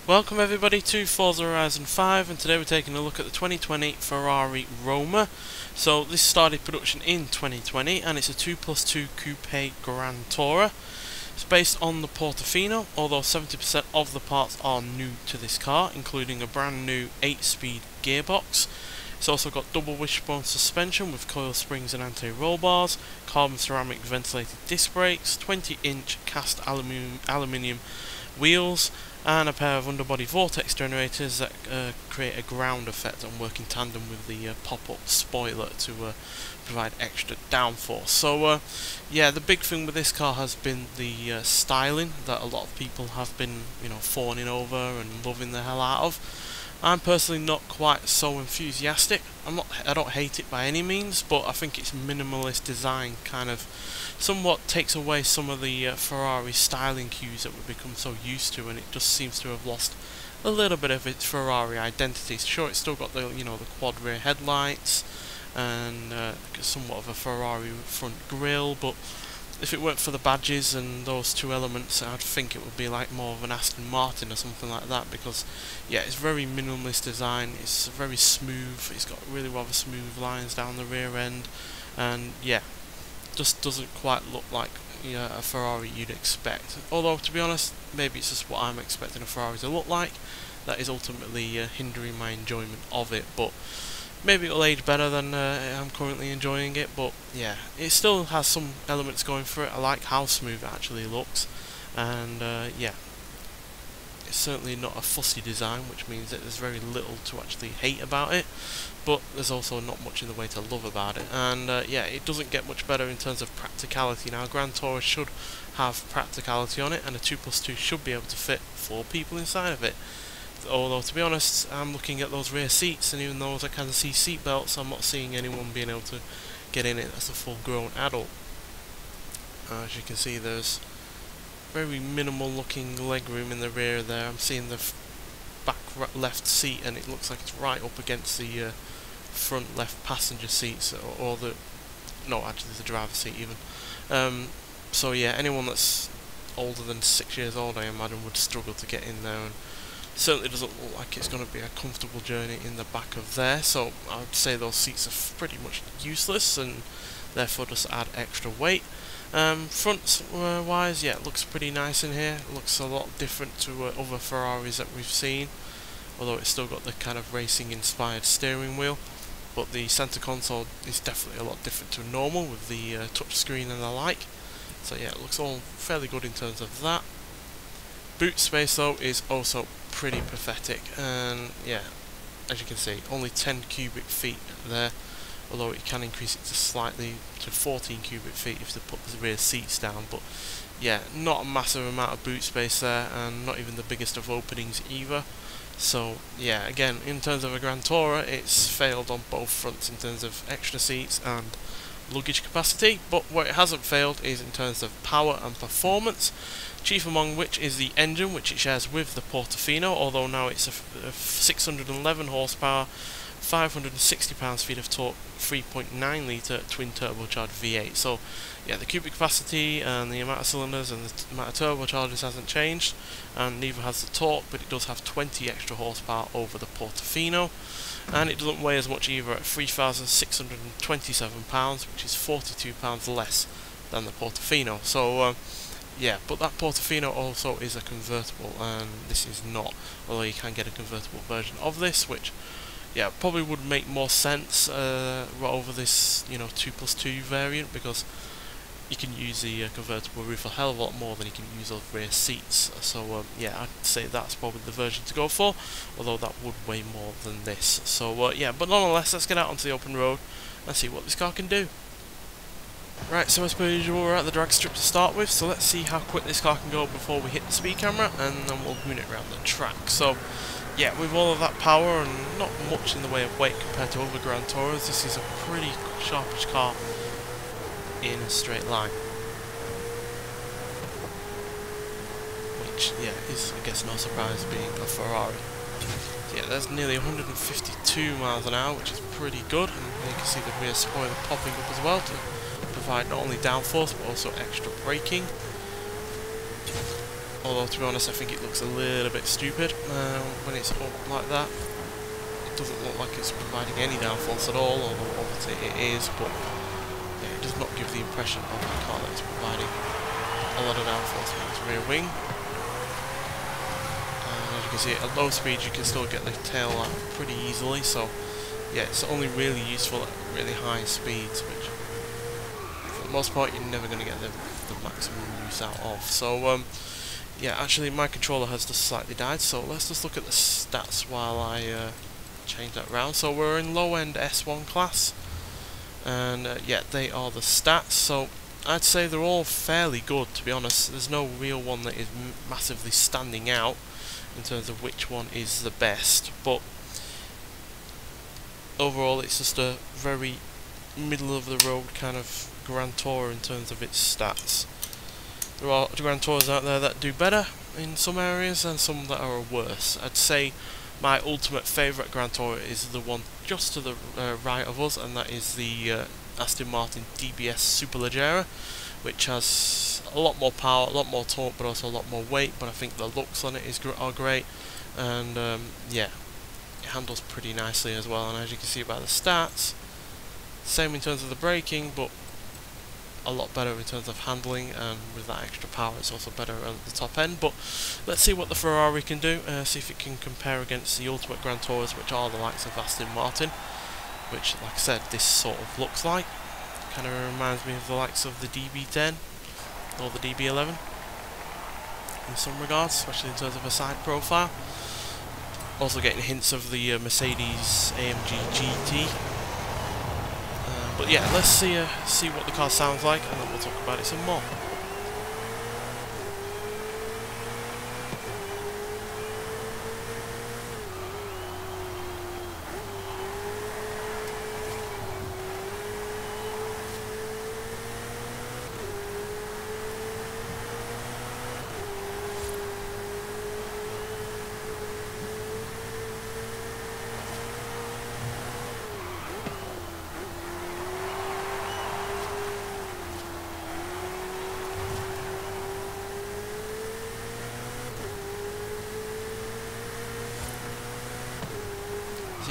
Welcome everybody to Forza Horizon 5, and today we're taking a look at the 2020 Ferrari Roma. So this started production in 2020 and it's a 2+2 Coupe Grand Tourer. It's based on the Portofino, although 70% of the parts are new to this car, including a brand new 8-speed gearbox. It's also got double wishbone suspension with coil springs and anti-roll bars, carbon ceramic ventilated disc brakes, 20-inch cast aluminium wheels, and a pair of underbody vortex generators that create a ground effect and work in tandem with the pop-up spoiler to provide extra downforce. So yeah, the big thing with this car has been the styling that a lot of people have been, fawning over and loving the hell out of. I'm personally not quite so enthusiastic. I don't hate it by any means, but I think its minimalist design kind of somewhat takes away some of the Ferrari styling cues that we've become so used to, and it just seems to have lost a little bit of its Ferrari identity. Sure, it's still got the the quad rear headlights and somewhat of a Ferrari front grille, but if it weren't for the badges and those two elements, I'd think it would be like more of an Aston Martin or something like that, because yeah, it's very minimalist design, it's very smooth, it's got really rather smooth lines down the rear end, and yeah, just doesn't quite look like a Ferrari you'd expect. Although, to be honest, maybe it's just what I'm expecting a Ferrari to look like that is ultimately hindering my enjoyment of it, but maybe it'll age better than I'm currently enjoying it. But yeah, it still has some elements going for it. I like how smooth it actually looks, and yeah, it's certainly not a fussy design, which means that there's very little to actually hate about it, but there's also not much in the way to love about it. And yeah, it doesn't get much better in terms of practicality. Now, Grand Tourer should have practicality on it, and a 2+2 should be able to fit 4 people inside of it. Although, to be honest, I'm looking at those rear seats, and even though I can see seat belts, I'm not seeing anyone being able to get in it as a full-grown adult. As you can see, there's very minimal looking legroom in the rear there. I'm seeing the back left seat, and it looks like it's right up against the front left passenger seats, or actually the driver's seat even. So yeah, anyone that's older than 6 years old, I imagine, would struggle to get in there, and certainly doesn't look like it's going to be a comfortable journey in the back of there. So I would say those seats are pretty much useless, and therefore just add extra weight. Front wise, yeah, it looks pretty nice in here. It looks a lot different to other Ferraris that we've seen, although it's still got the kind of racing inspired steering wheel. But the centre console is definitely a lot different to normal with the touchscreen and the like. So yeah, it looks all fairly good in terms of that. Boot space though is also pretty pathetic, and yeah, as you can see, only 10 cubic feet there, although it can increase it to 14 cubic feet if they put the rear seats down. But yeah, not a massive amount of boot space there, and not even the biggest of openings either. So yeah, again, in terms of a Grand Tourer, it's failed on both fronts in terms of extra seats and luggage capacity, but where it hasn't failed is in terms of power and performance, chief among which is the engine, which it shares with the Portofino, although now it's a 611 horsepower, 560 pounds-feet of torque, 3.9 litre twin turbocharged V8. So yeah, the cubic capacity and the amount of cylinders and the amount of turbochargers hasn't changed, and neither has the torque, but it does have 20 extra horsepower over the Portofino, and it doesn't weigh as much either at 3,627 pounds, which is 42 pounds less than the Portofino. So yeah, but that Portofino also is a convertible, and this is not, although you can get a convertible version of this, which yeah, probably would make more sense over this 2+2 variant, because you can use the convertible roof a hell of a lot more than you can use those rear seats. So yeah, I'd say that's probably the version to go for, although that would weigh more than this. So yeah, but nonetheless, let's get out onto the open road and see what this car can do. Right, so as per usual, we're at the drag strip to start with, so let's see how quick this car can go before we hit the speed camera, and then we'll moon it around the track. So yeah, with all of that power and not much in the way of weight compared to other Grand Tourers, this is a pretty sharpish car in a straight line. Which, yeah, is, I guess, no surprise being a Ferrari. So yeah, there's nearly 152 miles an hour, which is pretty good, and you can see the rear spoiler popping up as well to provide not only downforce but also extra braking. Although, to be honest, I think it looks a little bit stupid when it's up like that. It doesn't look like it's providing any downforce at all, although obviously it is, but yeah, it does not give the impression of a car that is providing a lot of downforce with its rear wing. And as you can see, at low speeds you can still get the tail out pretty easily, so yeah, it's only really useful at really high speeds, which for the most part you're never going to get the maximum use out of. So yeah, actually my controller has just slightly died, so let's just look at the stats while I change that round. So we're in low-end S1 class, and yeah, they are the stats. So I'd say they're all fairly good, to be honest. There's no real one that is massively standing out in terms of which one is the best, but overall it's just a very middle-of-the-road kind of Grand Tourer in terms of its stats. There are Grand Tours out there that do better in some areas and some that are worse. I'd say my ultimate favourite Grand Tourer is the one just to the right of us, and that is the Aston Martin DBS Superleggera, which has a lot more power, a lot more torque, but also a lot more weight. But I think the looks on it are great, and yeah, it handles pretty nicely as well. And as you can see by the stats, same in terms of the braking, but a lot better in terms of handling, and with that extra power it's also better at the top end. But let's see what the Ferrari can do, see if it can compare against the ultimate Grand Tours, which are the likes of Aston Martin, which, like I said, this sort of looks like. Kind of reminds me of the likes of the DB10 or the DB11 in some regards, especially in terms of a side profile. Also getting hints of the Mercedes AMG GT. But yeah, let's see what the car sounds like, and then we'll talk about it some more.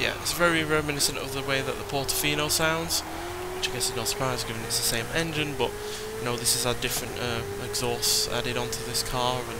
Yeah, it's very reminiscent of the way that the Portofino sounds, which I guess is no surprise given it's the same engine, but you know, this has had different exhausts added onto this car, and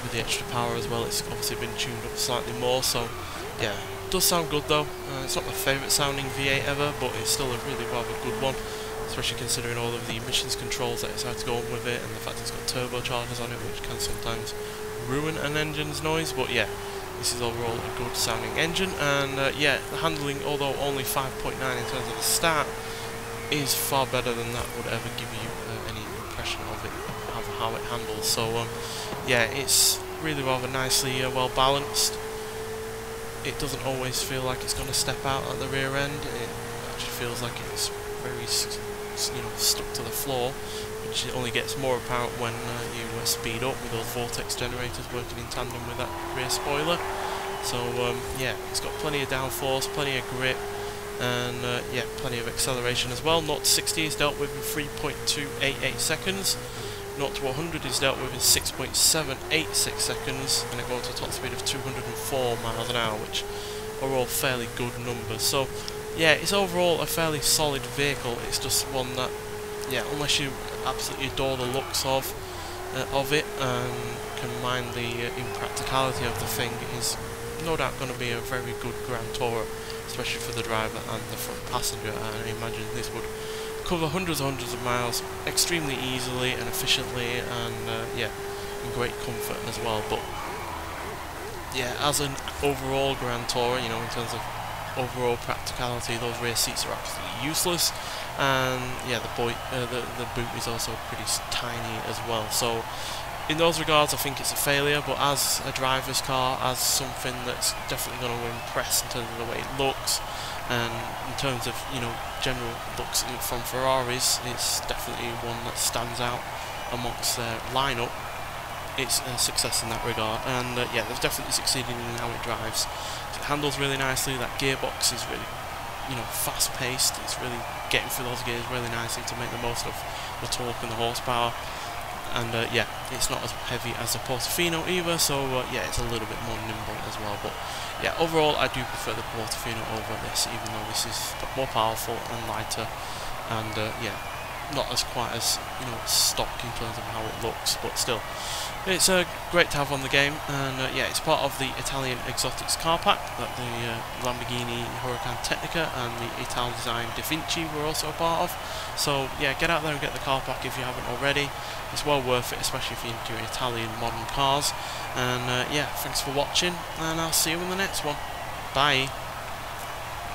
with the extra power as well, it's obviously been tuned up slightly more. So yeah, it does sound good though. It's not my favourite sounding V8 ever, but it's still a really rather good one, especially considering all of the emissions controls that it's had to go on with it, and the fact it's got turbochargers on it, which can sometimes ruin an engine's noise. But yeah, this is overall a good sounding engine, and yeah, the handling, although only 5.9 in terms of the start, is far better than that would ever give you any impression of it, of how it handles. So yeah, it's really rather nicely well balanced. It doesn't always feel like it's going to step out at the rear end. It actually feels like it's very stuck to the floor, which only gets more apparent when you speed up with those vortex generators working in tandem with that rear spoiler. So yeah, it's got plenty of downforce, plenty of grip, and yeah, plenty of acceleration as well. 0 to 60 is dealt with in 3.288 seconds. 0 to 100 is dealt with in 6.786 seconds, and it goes to a top speed of 204 miles an hour, which are all fairly good numbers. So yeah, it's overall a fairly solid vehicle. It's just one that, yeah, unless you absolutely adore the looks of it and can mind the impracticality of the thing, is no doubt going to be a very good Grand Tourer, especially for the driver and the front passenger. I imagine this would cover hundreds and hundreds of miles extremely easily and efficiently, and yeah, in great comfort as well. But yeah, as an overall Grand Tourer, you know, in terms of overall practicality, those rear seats are absolutely useless, and yeah, the boot is also pretty tiny as well. So in those regards, I think it's a failure. But as a driver's car, as something that's definitely going to impress in terms of the way it looks, and in terms of, you know, general looks from Ferraris, it's definitely one that stands out amongst their lineup. It's a success in that regard, and yeah, they've definitely succeeded in how it drives. It handles really nicely. That gearbox is really, you know, fast-paced. It's really getting through those gears really nicely to make the most of the torque and the horsepower. and yeah, it's not as heavy as the Portofino either, so yeah, it's a little bit more nimble as well. But yeah, overall I do prefer the Portofino over this, even though this is more powerful and lighter, and yeah, not as quite as, you know, stock in terms of how it looks, but still, it's great to have on the game. And yeah, it's part of the Italian Exotics car pack that the Lamborghini Huracan Tecnica and the Italian design Da Vinci were also a part of. So yeah, get out there and get the car pack if you haven't already. It's well worth it, especially if you're into Italian modern cars. And yeah, thanks for watching, and I'll see you in the next one. Bye.